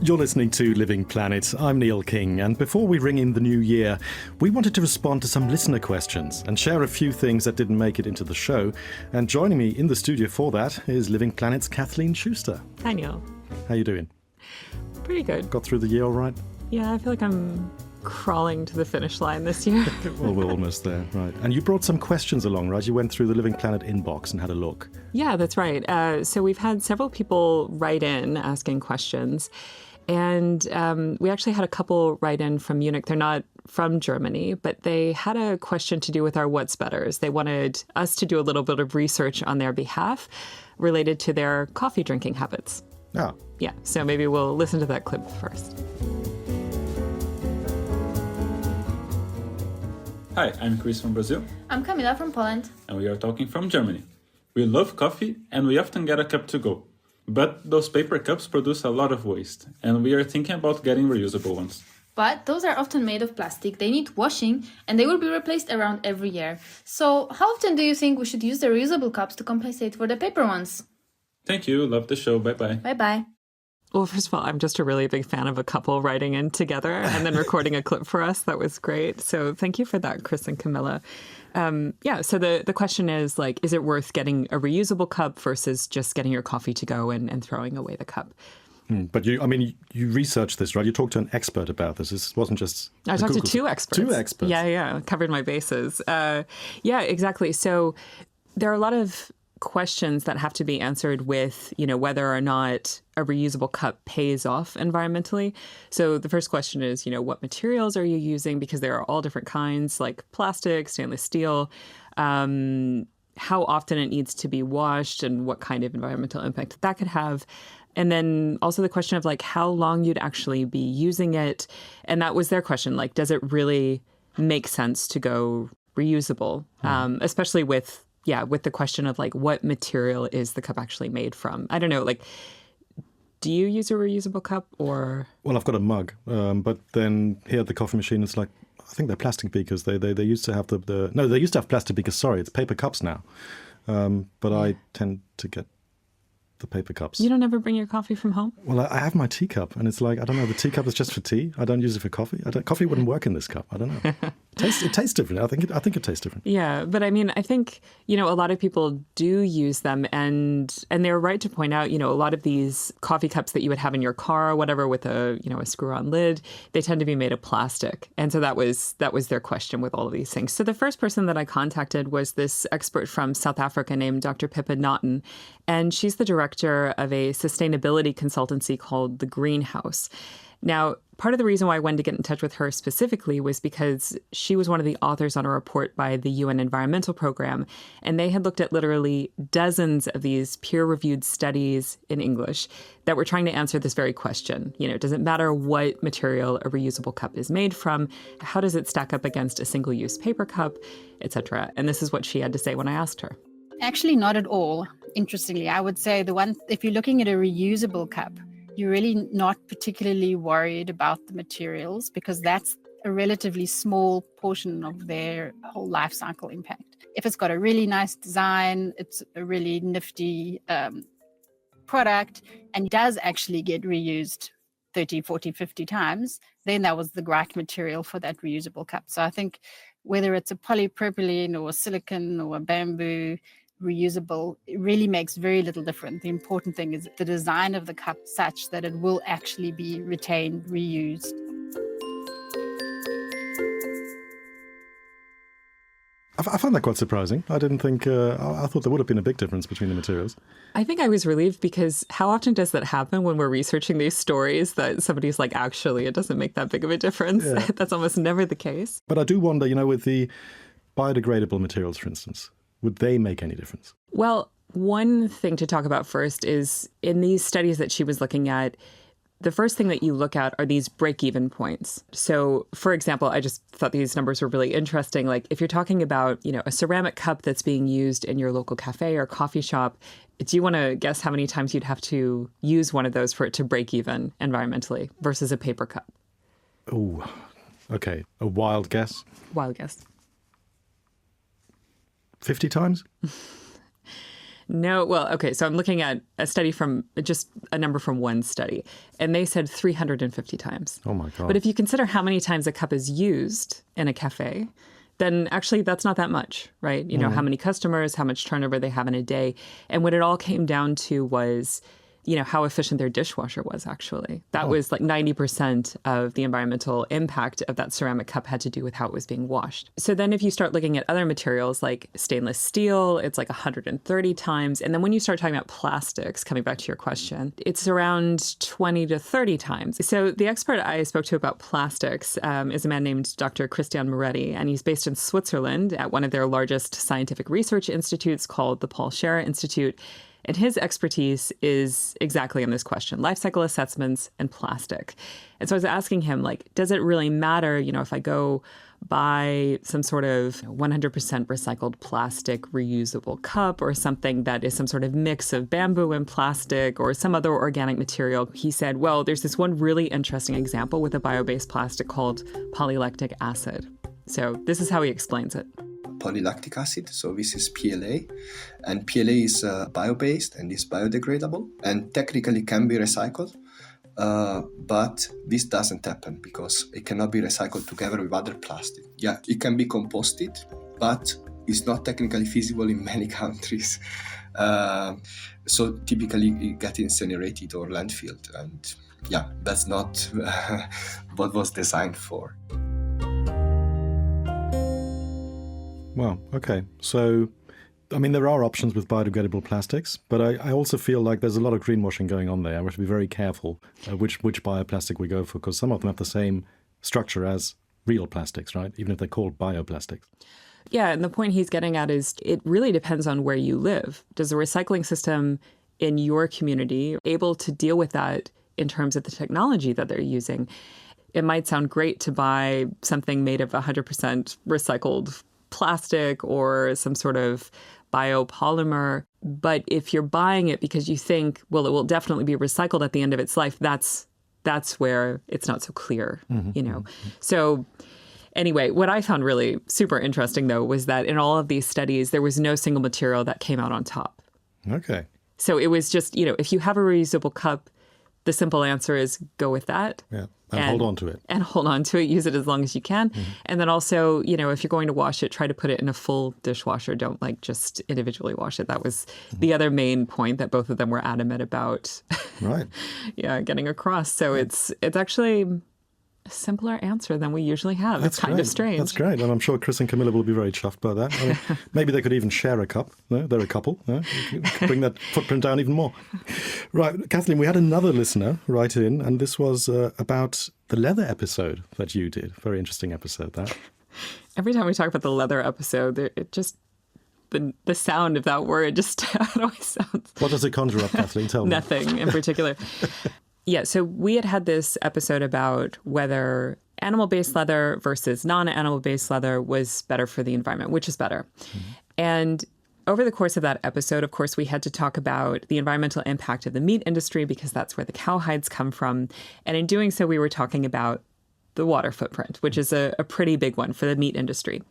You're listening to Living Planet. I'm Neil King, and before we ring in the new year, we wanted to respond to some listener questions and share a few things that didn't make it into the show. And joining me in the studio for that is Living Planet's Kathleen Schuster. Hi, Neil. How you doing? Pretty good. Got through the year all right? Yeah, I feel like I'm crawling to the finish line this year. Well, we're almost there, right. And you brought some questions along, right? You went through the Living Planet inbox and had a look. Yeah, that's right. So we've had several people write in asking questions. And we actually had a couple write in from Munich. They're not from Germany, but they had a question to do with our What's Betters. They wanted us to do a little bit of research on their behalf related to their coffee drinking habits. Ah. Yeah, so maybe we'll listen to that clip first. Hi, I'm Chris from Brazil. I'm Camila from Poland. And we are talking from Germany. We love coffee and we often get a cup to go. But those paper cups produce a lot of waste, and we are thinking about getting reusable ones. But those are often made of plastic, they need washing, and they will be replaced around every year. So how often do you think we should use the reusable cups to compensate for the paper ones? Thank you, love the show, bye-bye. Bye-bye. Well, first of all, I'm just a really big fan of a couple writing in together and then recording a clip for us. That was great. So thank you for that, Chris and Camilla. So the question is, like, is it worth getting a reusable cup versus just getting your coffee to go and throwing away the cup? But you researched this, right? You talked to an expert about this. This wasn't just... I talked to two experts. Two experts. Yeah. Covered my bases. Yeah, exactly. So there are a lot of questions that have to be answered with, whether or not a reusable cup pays off environmentally. So the first question is, what materials are you using? Because there are all different kinds, like plastic, stainless steel, how often it needs to be washed and what kind of environmental impact that could have. And then also the question of like how long you'd actually be using it. And that was their question, like, does it really make sense to go reusable, especially with the question of like, what material is the cup actually made from? I don't know, like, do you use a reusable cup or? Well, I've got a mug, but then here at the coffee machine, it's like, I think they're plastic beakers. They used to have they used to have plastic beakers. Sorry, it's paper cups now. But I tend to get the paper cups. You don't ever bring your coffee from home? Well, I have my teacup, and it's like, I don't know, the teacup is just for tea. I don't use it for coffee. Coffee wouldn't work in this cup. I don't know. It tastes different. I think it tastes different. Yeah, but I mean, I think, a lot of people do use them, and they're right to point out, a lot of these coffee cups that you would have in your car or whatever with a screw-on lid, they tend to be made of plastic. And so that was their question with all of these things. So the first person that I contacted was this expert from South Africa named Dr. Pippa Notten, and she's the director of a sustainability consultancy called The Greenhouse. Now, part of the reason why I wanted to get in touch with her specifically was because she was one of the authors on a report by the UN Environmental Program, and they had looked at literally dozens of these peer-reviewed studies in English that were trying to answer this very question. Does it matter what material a reusable cup is made from? How does it stack up against a single-use paper cup, etc.? And this is what she had to say when I asked her. Actually, not at all. Interestingly, I would say if you're looking at a reusable cup, you're really not particularly worried about the materials because that's a relatively small portion of their whole life cycle impact. If it's got a really nice design, it's a really nifty product and does actually get reused 30, 40, 50 times, then that was the right material for that reusable cup. So I think whether it's a polypropylene or a silicone or a bamboo, reusable, it really makes very little difference. The important thing is the design of the cup such that it will actually be retained, reused. I found that quite surprising. I didn't think, I thought there would have been a big difference between the materials. I think I was relieved because how often does that happen when we're researching these stories that somebody's like, actually, it doesn't make that big of a difference? Yeah. That's almost never the case. But I do wonder, with the biodegradable materials, for instance, would they make any difference? Well, one thing to talk about first is in these studies that she was looking at, the first thing that you look at are these break-even points. So, for example, I just thought these numbers were really interesting. Like if you're talking about, a ceramic cup that's being used in your local cafe or coffee shop, do you want to guess how many times you'd have to use one of those for it to break even environmentally versus a paper cup? Oh, okay. A wild guess? Wild guess. 50 times? No, well, okay, so I'm looking at a study from just a number from one study, and they said 350 times. Oh my God. But if you consider how many times a cup is used in a cafe, then actually that's not that much, right? You know, how many customers, how much turnover they have in a day. And what it all came down to was, you know, how efficient their dishwasher was, actually. That was like 90% of the environmental impact of that ceramic cup had to do with how it was being washed. So then if you start looking at other materials like stainless steel, it's like 130 times. And then when you start talking about plastics, coming back to your question, it's around 20 to 30 times. So the expert I spoke to about plastics is a man named Dr. Christian Moretti, and he's based in Switzerland at one of their largest scientific research institutes called the Paul Scherrer Institute. And his expertise is exactly on this question, life cycle assessments and plastic. And so I was asking him, like, does it really matter, you know, if I go buy some sort of 100% recycled plastic reusable cup or something that is some sort of mix of bamboo and plastic or some other organic material? He said, well, there's this one really interesting example with a bio-based plastic called polylactic acid. So this is how he explains it. Polylactic acid, so this is PLA, and PLA is bio-based and is biodegradable and technically can be recycled, but this doesn't happen because it cannot be recycled together with other plastic. Yeah, it can be composted, but it's not technically feasible in many countries. So typically it gets incinerated or landfilled, and yeah, that's not what was designed for. Well, okay. So, I mean, there are options with biodegradable plastics, but I also feel like there's a lot of greenwashing going on there. We have to be very careful which bioplastic we go for, because some of them have the same structure as real plastics, right? Even if they're called bioplastics. Yeah, and the point he's getting at is it really depends on where you live. Does the recycling system in your community able to deal with that in terms of the technology that they're using? It might sound great to buy something made of 100% recycled plastic or some sort of biopolymer. But if you're buying it because you think, well, it will definitely be recycled at the end of its life, that's where it's not so clear, you know. So anyway, what I found really super interesting, though, was that in all of these studies, there was no single material that came out on top. Okay. So it was just, you know, if you have a reusable cup, the simple answer is go with that. Yeah. And hold on to it. And hold on to it. Use it as long as you can. And then also, you know, if you're going to wash it, try to put it in a full dishwasher. Don't like just individually wash it. That was the other main point that both of them were adamant about. Right. Yeah, getting across. So it's actually a simpler answer than we usually have. That's it's kind great. of strange. That's great. And I'm sure Chris and Camilla will be very chuffed by that. I mean, maybe they could even share a cup. No? They're a couple. No? You could bring that footprint down even more. Right, Kathleen, we had another listener write in, and this was about the leather episode that you did. Very interesting episode, that. Every time we talk about the leather episode, it just... The sound of that word just it always sounds... What does it conjure up, Kathleen? Tell me. Nothing in particular. Yeah, so we had this episode about whether animal-based leather versus non-animal-based leather was better for the environment, which is better. And over the course of that episode, of course, we had to talk about the environmental impact of the meat industry because that's where the cow hides come from. And in doing so, we were talking about the water footprint, which is a pretty big one for the meat industry.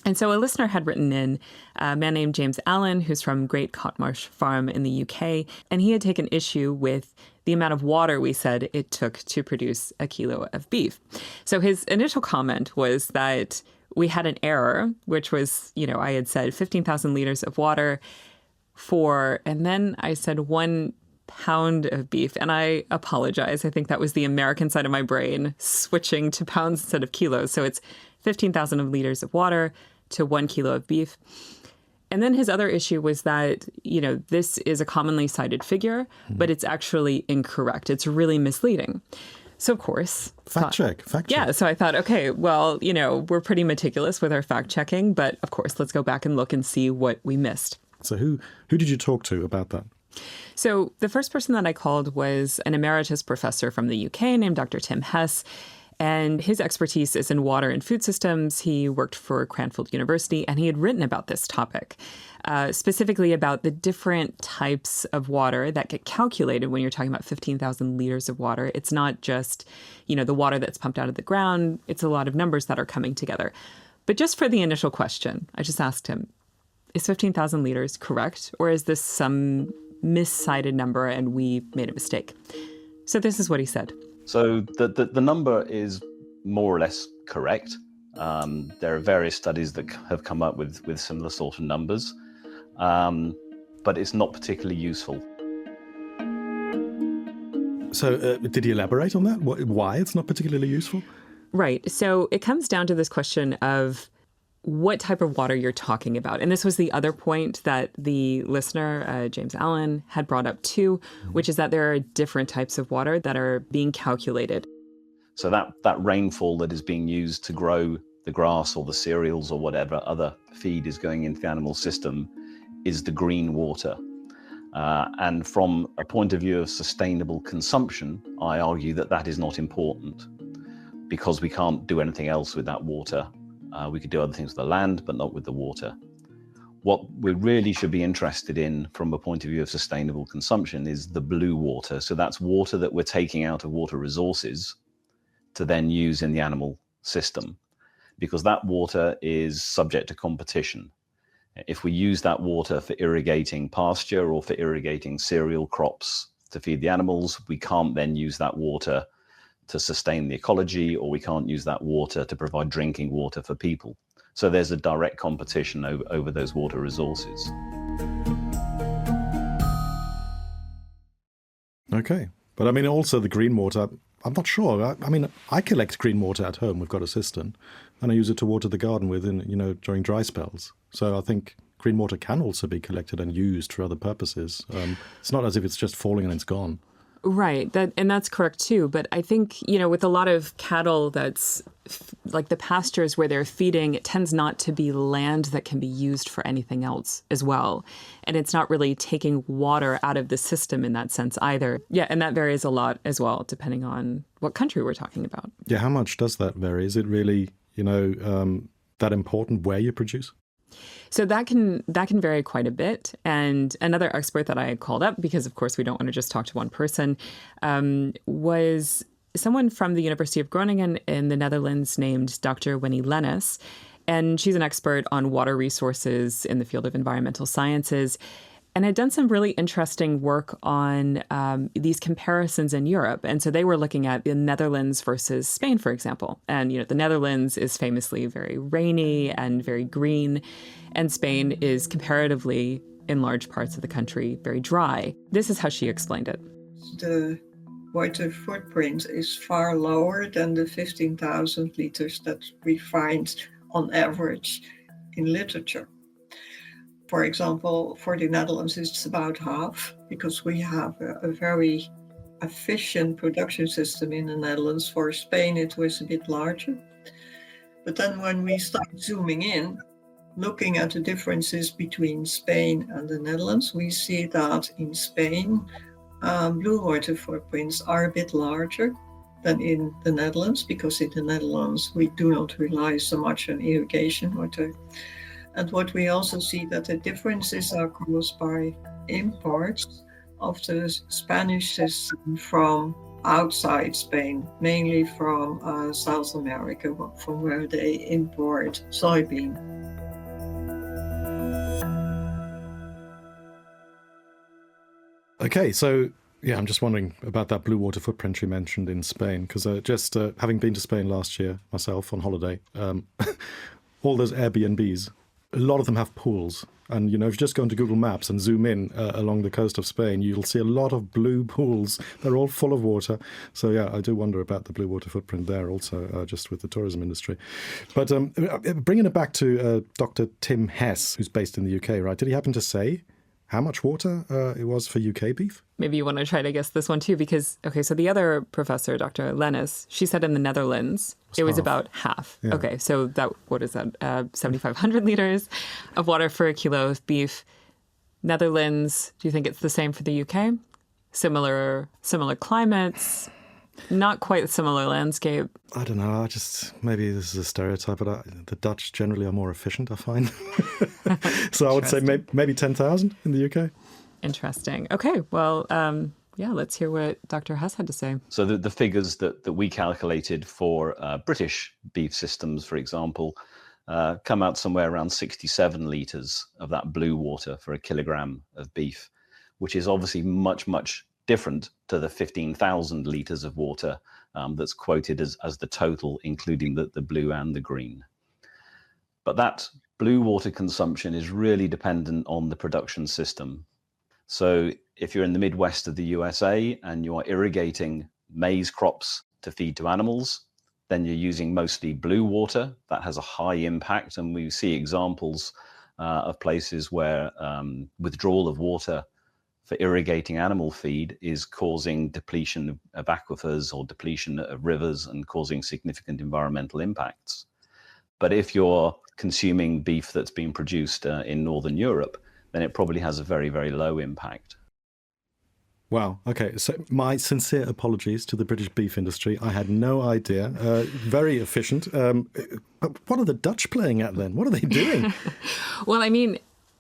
And so a listener had written in, a man named James Allen, who's from Great Cotmarsh Farm in the UK, and he had taken issue with the amount of water we said it took to produce a kilo of beef. So his initial comment was that we had an error, which was, you know, I had said 15,000 liters of water for, and then I said 1 pound of beef. And I apologize. I think that was the American side of my brain switching to pounds instead of kilos. So it's 15,000 liters of water to 1 kilo of beef. And then his other issue was that, you know, this is a commonly cited figure, but it's actually incorrect. It's really misleading. So, of course... Fact check. Yeah, so I thought, okay, well, you know, we're pretty meticulous with our fact checking, but of course, let's go back and look and see what we missed. So who did you talk to about that? So the first person that I called was an emeritus professor from the UK named Dr. Tim Hess. And his expertise is in water and food systems. He worked for Cranfield University, and he had written about this topic, specifically about the different types of water that get calculated when you're talking about 15,000 liters of water. It's not just, you know, the water that's pumped out of the ground. It's a lot of numbers that are coming together. But just for the initial question, I just asked him, Is 15,000 liters correct? Or is this some miscited number and we made a mistake? So this is what he said. So the number is more or less correct. There are various studies that have come up with similar sort of numbers, but it's not particularly useful. So did he elaborate on that? Why it's not particularly useful? Right. So it comes down to this question of what type of water you're talking about. And this was the other point that the listener, James Allen, had brought up too, which is that there are different types of water that are being calculated. So that rainfall that is being used to grow the grass or the cereals or whatever other feed is going into the animal system is the green water. And from a point of view of sustainable consumption, I argue that that is not important because we can't do anything else with that water. We could do other things with the land, but not with the water. What we really should be interested in from a point of view of sustainable consumption is the blue water. So that's water that we're taking out of water resources to then use in the animal system, because that water is subject to competition. If we use that water for irrigating pasture or for irrigating cereal crops to feed the animals, we can't then use that water to sustain the ecology, or we can't use that water to provide drinking water for people. So there's a direct competition over those water resources. Okay. But I mean, also the green water, I'm not sure. I mean, I collect green water at home. We've got a cistern, and I use it to water the garden with, during dry spells. So I think green water can also be collected and used for other purposes. It's not as if it's just falling and it's gone. Right. That's correct, too. But I think, with a lot of cattle, that's like the pastures where they're feeding, it tends not to be land that can be used for anything else as well. And it's not really taking water out of the system in that sense either. Yeah. And that varies a lot as well, depending on what country we're talking about. Yeah. How much does that vary? Is it really, that important where you produce? So that can vary quite a bit. And another expert that I called up, because of course we don't want to just talk to one person, was someone from the University of Groningen in the Netherlands named Dr. Winnie Leenes. And she's an expert on water resources in the field of environmental sciences, and had done some really interesting work on these comparisons in Europe. And so they were looking at the Netherlands versus Spain, for example. And, the Netherlands is famously very rainy and very green. And Spain is comparatively, in large parts of the country, very dry. This is how she explained it. The water footprint is far lower than the 15,000 liters that we find on average in literature. For example, for the Netherlands, it's about half, because we have a very efficient production system in the Netherlands. For Spain, it was a bit larger. But then when we start zooming in, looking at the differences between Spain and the Netherlands, we see that in Spain, blue water footprints are a bit larger than in the Netherlands, because in the Netherlands, we do not rely so much on irrigation water. And what we also see that the differences are caused by imports of the Spanish system from outside Spain, mainly from South America, from where they import soybean. Okay, so yeah, I'm just wondering about that blue water footprint you mentioned in Spain, because just having been to Spain last year myself on holiday, all those Airbnbs, a lot of them have pools. And, if you just go into Google Maps and zoom in along the coast of Spain, you'll see a lot of blue pools. They're all full of water. So, yeah, I do wonder about the blue water footprint there also, just with the tourism industry. But bringing it back to Dr. Tim Hess, who's based in the UK, right? Did he happen to say how much water it was for UK beef? Maybe you want to try to guess this one too, because, okay, so the other professor, Dr. Leenes, she said in the Netherlands, it was about half. Yeah. Okay, so what is that? 7,500 liters of water for a kilo of beef. Netherlands, do you think it's the same for the UK? Similar climates? Not quite a similar landscape. I don't know. Maybe this is a stereotype, but the Dutch generally are more efficient, I find. So I would say maybe 10,000 in the UK. Interesting. Okay. Well, let's hear what Dr. Hess had to say. So the figures that we calculated for British beef systems, for example, come out somewhere around 67 litres of that blue water for a kilogram of beef, which is obviously much, much different to the 15,000 litres of water that's quoted as the total, including the blue and the green. But that blue water consumption is really dependent on the production system. So if you're in the Midwest of the USA and you are irrigating maize crops to feed to animals, then you're using mostly blue water. That has a high impact, and we see examples of places where withdrawal of water for irrigating animal feed is causing depletion of aquifers or depletion of rivers and causing significant environmental impacts. But if you're consuming beef that's been produced in Northern Europe, then it probably has a very, very low impact. Wow. Okay. So my sincere apologies to the British beef industry. I had no idea. Very efficient. But what are the Dutch playing at then? What are they doing? Well, I mean,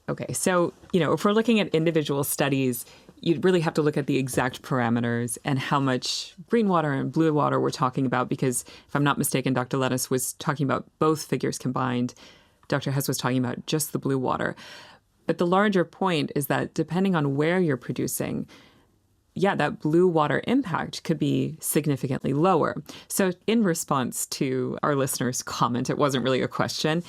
okay. So, if we're looking at individual studies, you'd really have to look at the exact parameters and how much green water and blue water we're talking about, because if I'm not mistaken, Dr. Leenes was talking about both figures combined. Dr. Hess was talking about just the blue water. But the larger point is that depending on where you're producing, that blue water impact could be significantly lower. So in response to our listener's comment, it wasn't really a question.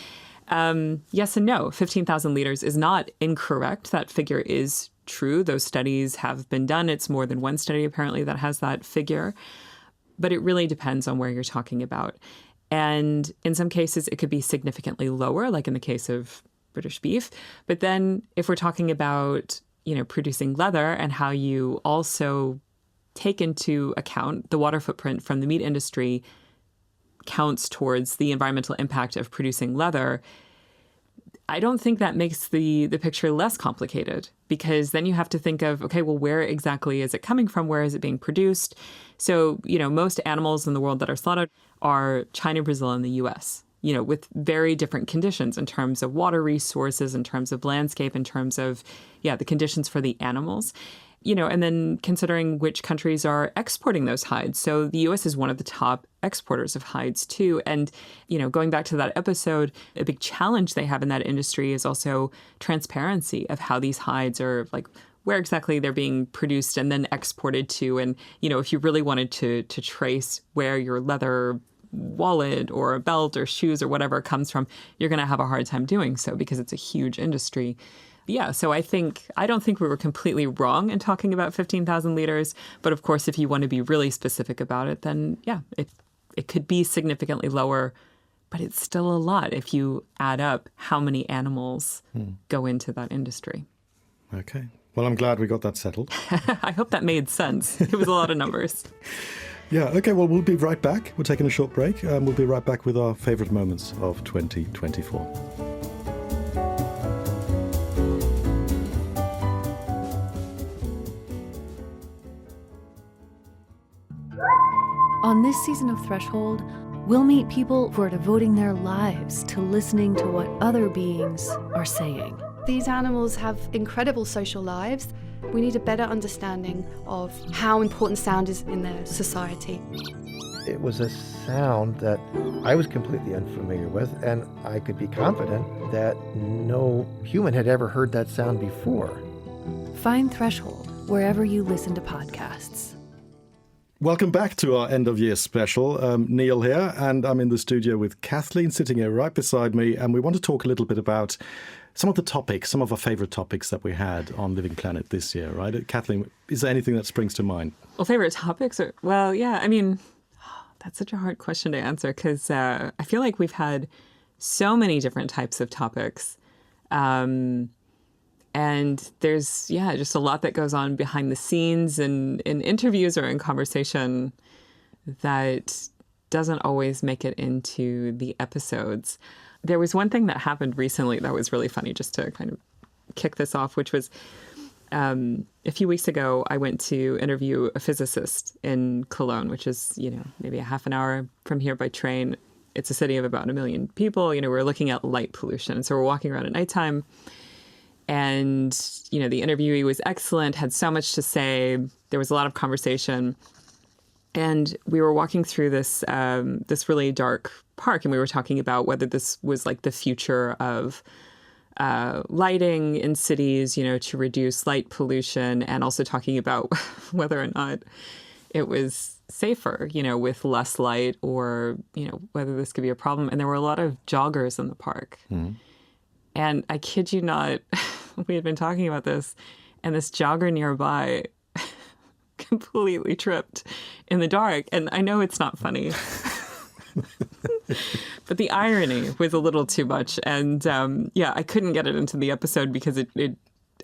Yes and no. 15,000 liters is not incorrect. That figure is true. Those studies have been done. It's more than one study apparently that has that figure. But it really depends on where you're talking about. And in some cases, it could be significantly lower, like in the case of British beef. But then if we're talking about producing leather and how you also take into account the water footprint from the meat industry counts towards the environmental impact of producing leather, I don't think that makes the picture less complicated, because then you have to think of, okay, well, where exactly is it coming from? Where is it being produced? So, most animals in the world that are slaughtered are China, Brazil, and the US. With very different conditions in terms of water resources, in terms of landscape, in terms of, the conditions for the animals, and then considering which countries are exporting those hides. So the U.S. is one of the top exporters of hides too. And, going back to that episode, a big challenge they have in that industry is also transparency of how these hides are, like, where exactly they're being produced and then exported to. And, if you really wanted to trace where your leather wallet or a belt or shoes or whatever comes from, you're going to have a hard time doing so because it's a huge industry. Yeah, so I don't think we were completely wrong in talking about 15,000 liters. But of course, if you want to be really specific about it, then it could be significantly lower, but it's still a lot if you add up how many animals go into that industry. Okay. Well, I'm glad we got that settled. I hope that made sense. It was a lot of numbers. Yeah, okay, well, we'll be right back. We're taking a short break. We'll be right back with our favourite moments of 2024. On this season of Threshold, we'll meet people who are devoting their lives to listening to what other beings are saying. These animals have incredible social lives. We need a better understanding of how important sound is in their society. It was a sound that I was completely unfamiliar with, and I could be confident that no human had ever heard that sound before. Find Threshold wherever you listen to podcasts. Welcome back to our end of year special. Neil here, and I'm in the studio with Kathleen sitting here right beside me, and we want to talk a little bit about some of the topics, some of our favourite topics that we had on Living Planet this year, right? Kathleen, is there anything that springs to mind? Well, favourite topics? That's such a hard question to answer because I feel like we've had so many different types of topics. And there's, just a lot that goes on behind the scenes and in interviews or in conversation that doesn't always make it into the episodes. There was one thing that happened recently that was really funny, just to kind of kick this off, which was a few weeks ago, I went to interview a physicist in Cologne, which is, maybe a half an hour from here by train. It's a city of about 1 million people. We're looking at light pollution. So we're walking around at nighttime. And, the interviewee was excellent, had so much to say. There was a lot of conversation. And we were walking through this really dark park, and we were talking about whether this was like the future of lighting in cities, to reduce light pollution, and also talking about whether or not it was safer, with less light, or, whether this could be a problem. And there were a lot of joggers in the park. And I kid you not, we had been talking about this, and this jogger nearby completely tripped in the dark. And I know it's not funny, but the irony was a little too much. And I couldn't get it into the episode because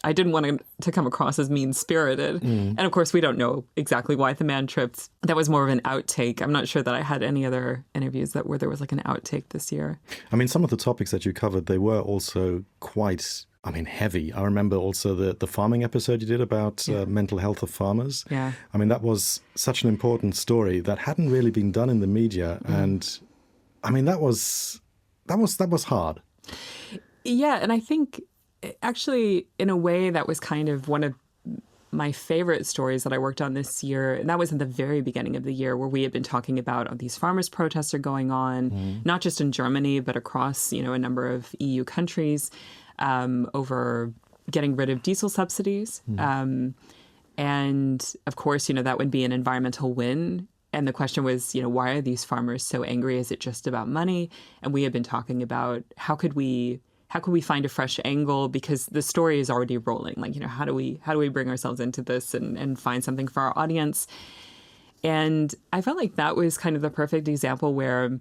I didn't want it to come across as mean-spirited. And of course, we don't know exactly why the man tripped. That was more of an outtake. I'm not sure that I had any other interviews where there was like an outtake this year. I mean, some of the topics that you covered, they were also quite, heavy. I remember also the farming episode you did about mental health of farmers. Yeah. I mean, that was such an important story that hadn't really been done in the media. And I mean, that was hard. Yeah, and I think actually, in a way, that was kind of one of my favorite stories that I worked on this year. And that was in the very beginning of the year, where we had been talking about these farmers' protests are going on, not just in Germany, but across, a number of EU countries over getting rid of diesel subsidies. And of course, that would be an environmental win. And the question was, why are these farmers so angry? Is it just about money? And we had been talking about how could we find a fresh angle, because the story is already rolling. Like, how do we bring ourselves into this and find something for our audience? And I felt like that was kind of the perfect example where,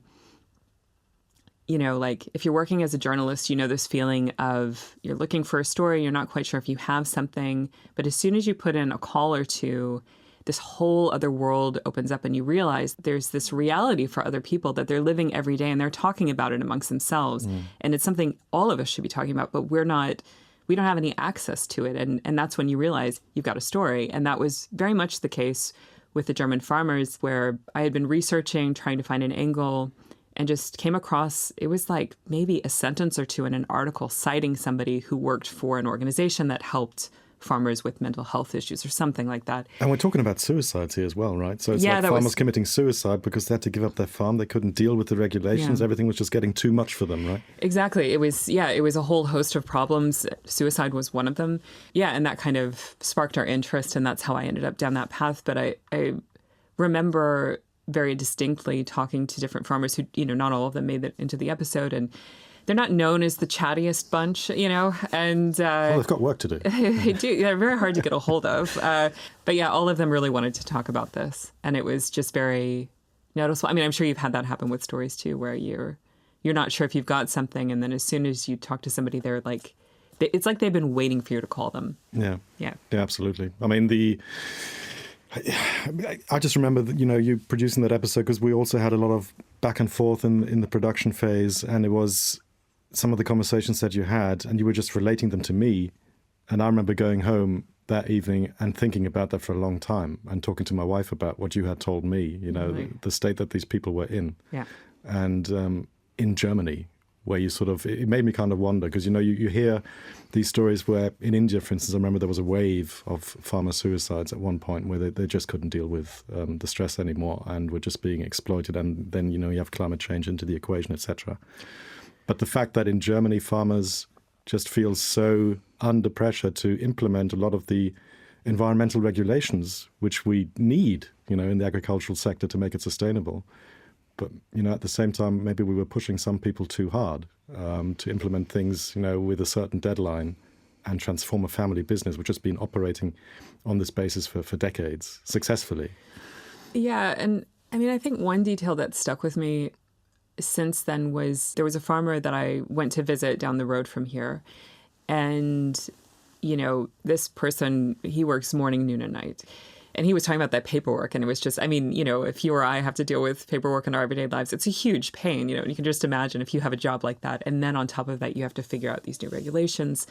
like if you're working as a journalist, this feeling of you're looking for a story, you're not quite sure if you have something, but as soon as you put in a call or two, this whole other world opens up and you realize there's this reality for other people that they're living every day and they're talking about it amongst themselves. And it's something all of us should be talking about, but we don't have any access to it. And that's when you realize you've got a story. And that was very much the case with the German farmers, where I had been researching, trying to find an angle, and just came across, it was like maybe a sentence or two in an article citing somebody who worked for an organization that helped farmers with mental health issues or something like that. And we're talking about suicides here as well, right? So it's like farmers committing suicide because they had to give up their farm. They couldn't deal with the regulations. Everything was just getting too much for them, right? Exactly. It was a whole host of problems. Suicide was one of them. Yeah, and that kind of sparked our interest, and that's how I ended up down that path. But I remember very distinctly talking to different farmers who, not all of them made it into the episode, and they're not known as the chattiest bunch, and... well, they've got work to do. They do. They're very hard to get a hold of. But yeah, all of them really wanted to talk about this. And it was just very noticeable. I mean, I'm sure you've had that happen with stories too, where you're not sure if you've got something. And then as soon as you talk to somebody, they're like, it's like they've been waiting for you to call them. Yeah. Yeah. Yeah, absolutely. I mean, I just remember that, you producing that episode, because we also had a lot of back and forth in the production phase, and it was some of the conversations that you had, and you were just relating them to me. And I remember going home that evening and thinking about that for a long time, and talking to my wife about what you had told me, the state that these people were in. Yeah. And in Germany, where you it made me kind of wonder, because, you hear these stories where in India, for instance, I remember there was a wave of farmer suicides at one point where they just couldn't deal with the stress anymore and were just being exploited. And then, you have climate change into the equation, etc. But the fact that in Germany, farmers just feel so under pressure to implement a lot of the environmental regulations, which we need, in the agricultural sector to make it sustainable. But, at the same time, maybe we were pushing some people too hard to implement things, with a certain deadline and transform a family business, which has been operating on this basis for decades successfully. Yeah. And I mean, I think one detail that stuck with me since then was there was a farmer that I went to visit down the road from here. And, this person, he works morning, noon, and night. And he was talking about that paperwork. And it was just, if you or I have to deal with paperwork in our everyday lives, it's a huge pain. You can just imagine if you have a job like that. And then on top of that, you have to figure out these new regulations.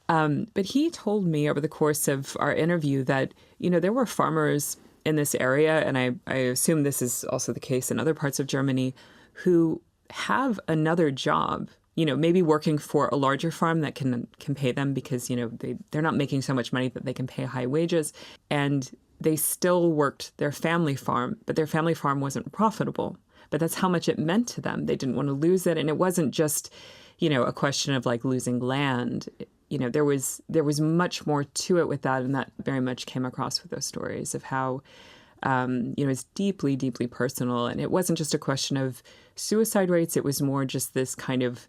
But he told me over the course of our interview that, there were farmers in this area, and I assume this is also the case in other parts of Germany, who have another job, maybe working for a larger farm that can pay them because, they're not making so much money that they can pay high wages. And they still worked their family farm, but their family farm wasn't profitable. but that's how much it meant to them. They didn't want to lose it. And it wasn't just, a question of like losing land. There was much more to it with that. And that very much came across with those stories of how, it's deeply, deeply personal. And it wasn't just a question of suicide rates. It was more just this kind of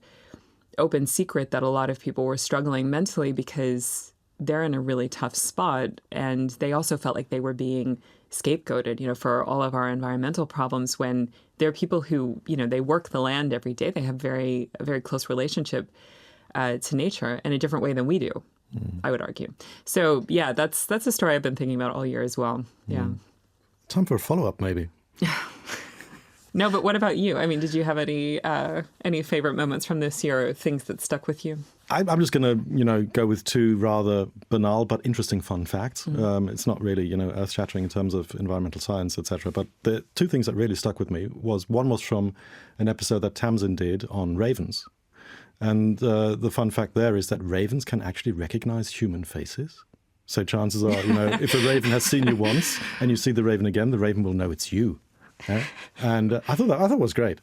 open secret that a lot of people were struggling mentally because they're in a really tough spot. And they also felt like they were being scapegoated, for all of our environmental problems when there are people who, they work the land every day. They have a very close relationship to nature in a different way than we do, I would argue. So, yeah, that's a story I've been thinking about all year as well. Yeah. Time for a follow-up, maybe. No, but what about you? I mean, did you have any favorite moments from this year or things that stuck with you? I'm just going to, go with two rather banal but interesting fun facts. It's not really, earth-shattering in terms of environmental science, etc. But the two things that really stuck with me one was from an episode that Tamsin did on ravens. And the fun fact there is that ravens can actually recognize human faces. So chances are, if a raven has seen you once and you see the raven again, the raven will know it's you. Yeah? And I thought it was great.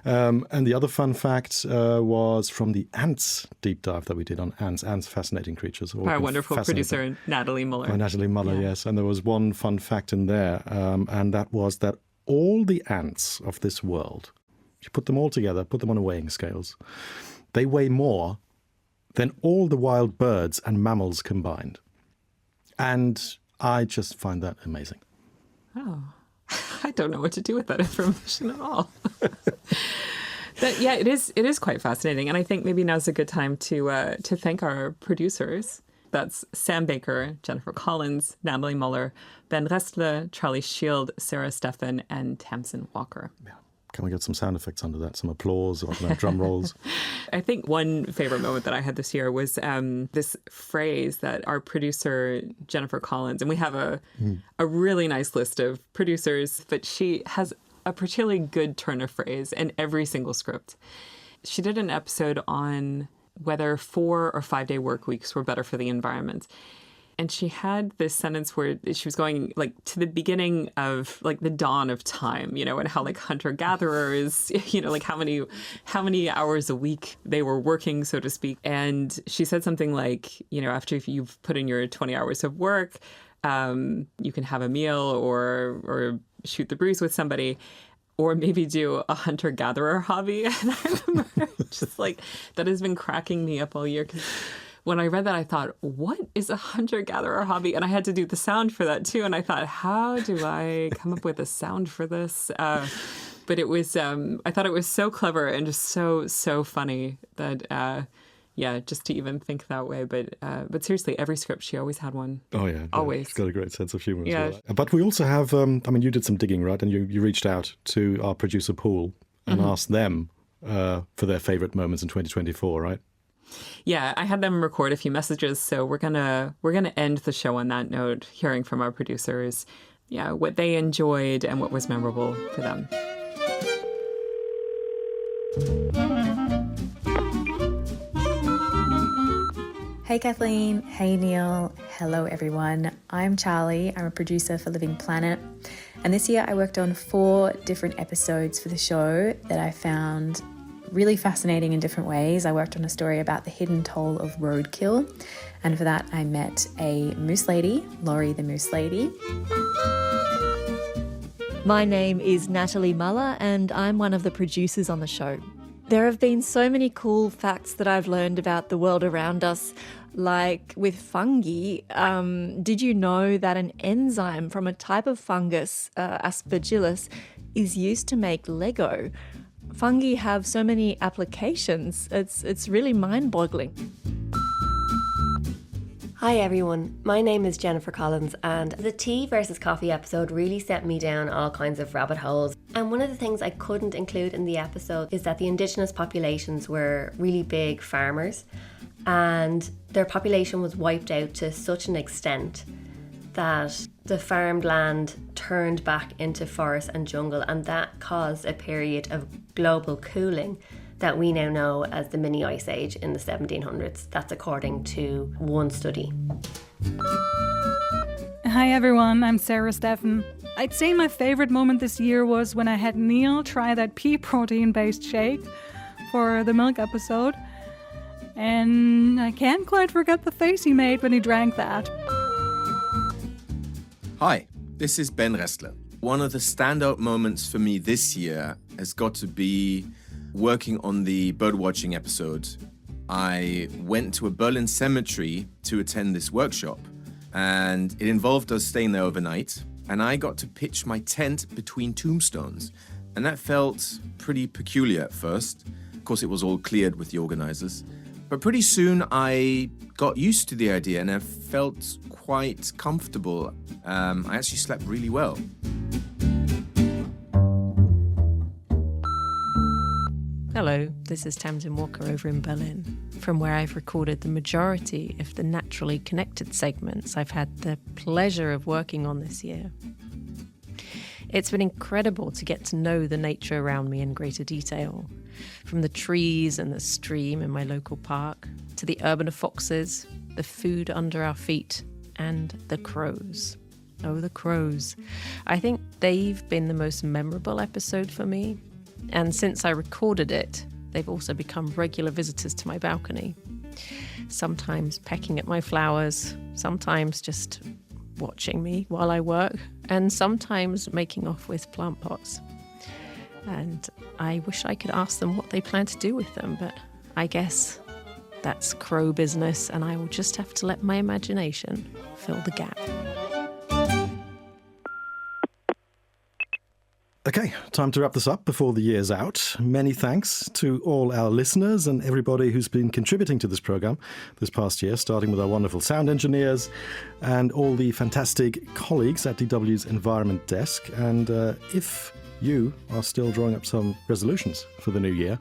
And the other fun fact was from the ants deep dive that we did on ants. Ants, fascinating creatures. Our wonderful producer, Natalie Muller. By Natalie Muller, yes. And there was one fun fact in there, and that was that all the ants of this world, if you put them all together, put them on a weighing scales, they weigh more than all the wild birds and mammals combined. And I just find that amazing. Oh. I don't know what to do with that information at all. But yeah, it is quite fascinating. And I think maybe now's a good time to thank our producers. That's Sam Baker, Jennifer Collins, Natalie Muller, Ben Restle, Charlie Shield, Sarah Steffen, and Tamsin Walker. Yeah. Can we get some sound effects under that? Some applause or drum rolls? I think one favorite moment that I had this year was this phrase that our producer, Jennifer Collins, and we have a really nice list of producers, but she has a particularly good turn of phrase in every single script. She did an episode on whether 4 or 5 day work weeks were better for the environment. And she had this sentence where she was going like to the beginning of like the dawn of time, and how like hunter-gatherers, like how many hours a week they were working, so to speak. And she said something like, after you've put in your 20 hours of work, you can have a meal or shoot the breeze with somebody, or maybe do a hunter-gatherer hobby. And I remember just like that has been cracking me up all year because when I read that, I thought, what is a hunter-gatherer hobby? And I had to do the sound for that, too. And I thought, how do I come up with a sound for this? But it was, I thought it was so clever and just so funny that, just to even think that way. But seriously, every script, she always had one. Oh, yeah. Always. She's got a great sense of humor as well. But we also have, you did some digging, right? And you reached out to our producer pool and asked them for their favorite moments in 2024, right? Yeah, I had them record a few messages, so we're gonna end the show on that note, hearing from our producers, what they enjoyed and what was memorable for them. Hey Kathleen, hey Neil, hello everyone. I'm Charlie, I'm a producer for Living Planet, and this year I worked on 4 different episodes for the show that I found really fascinating in different ways. I worked on a story about the hidden toll of roadkill, and for that I met a moose lady, Laurie the Moose Lady. My name is Natalie Muller and I'm one of the producers on the show. There have been so many cool facts that I've learned about the world around us, like with fungi. Did you know that an enzyme from a type of fungus, Aspergillus, is used to make Lego? Fungi have so many applications, it's really mind-boggling. Hi everyone, my name is Jennifer Collins, and the tea versus coffee episode really set me down all kinds of rabbit holes. And one of the things I couldn't include in the episode is that the indigenous populations were really big farmers, and their population was wiped out to such an extent that the farmed land turned back into forest and jungle, and that caused a period of global cooling that we now know as the mini ice age in the 1700s. That's according to one study. Hi everyone, I'm Sarah Steffen. I'd say my favorite moment this year was when I had Neil try that pea protein-based shake for the milk episode. And I can't quite forget the face he made when he drank that. Hi, this is Ben Restler. One of the standout moments for me this year has got to be working on the birdwatching episode. I went to a Berlin cemetery to attend this workshop, and it involved us staying there overnight, and I got to pitch my tent between tombstones, and that felt pretty peculiar at first. Of course, it was all cleared with the organizers, but pretty soon I got used to the idea and I felt quite comfortable. I actually slept really well. Hello, this is Tamsin Walker over in Berlin, from where I've recorded the majority of the naturally connected segments I've had the pleasure of working on this year. It's been incredible to get to know the nature around me in greater detail, from the trees and the stream in my local park, to the urban foxes, the food under our feet, and the crows. Oh, the crows. I think they've been the most memorable episode for me. And since I recorded it, they've also become regular visitors to my balcony. Sometimes pecking at my flowers, sometimes just watching me while I work, and sometimes making off with plant pots. And I wish I could ask them what they plan to do with them, but I guess that's crow business, and I will just have to let my imagination fill the gap. Okay, time to wrap this up before the year's out. Many thanks to all our listeners and everybody who's been contributing to this programme this past year, starting with our wonderful sound engineers and all the fantastic colleagues at DW's Environment Desk. And if you are still drawing up some resolutions for the new year,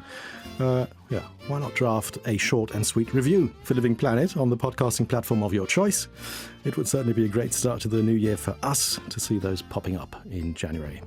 why not draft a short and sweet review for Living Planet on the podcasting platform of your choice? It would certainly be a great start to the new year for us to see those popping up in January.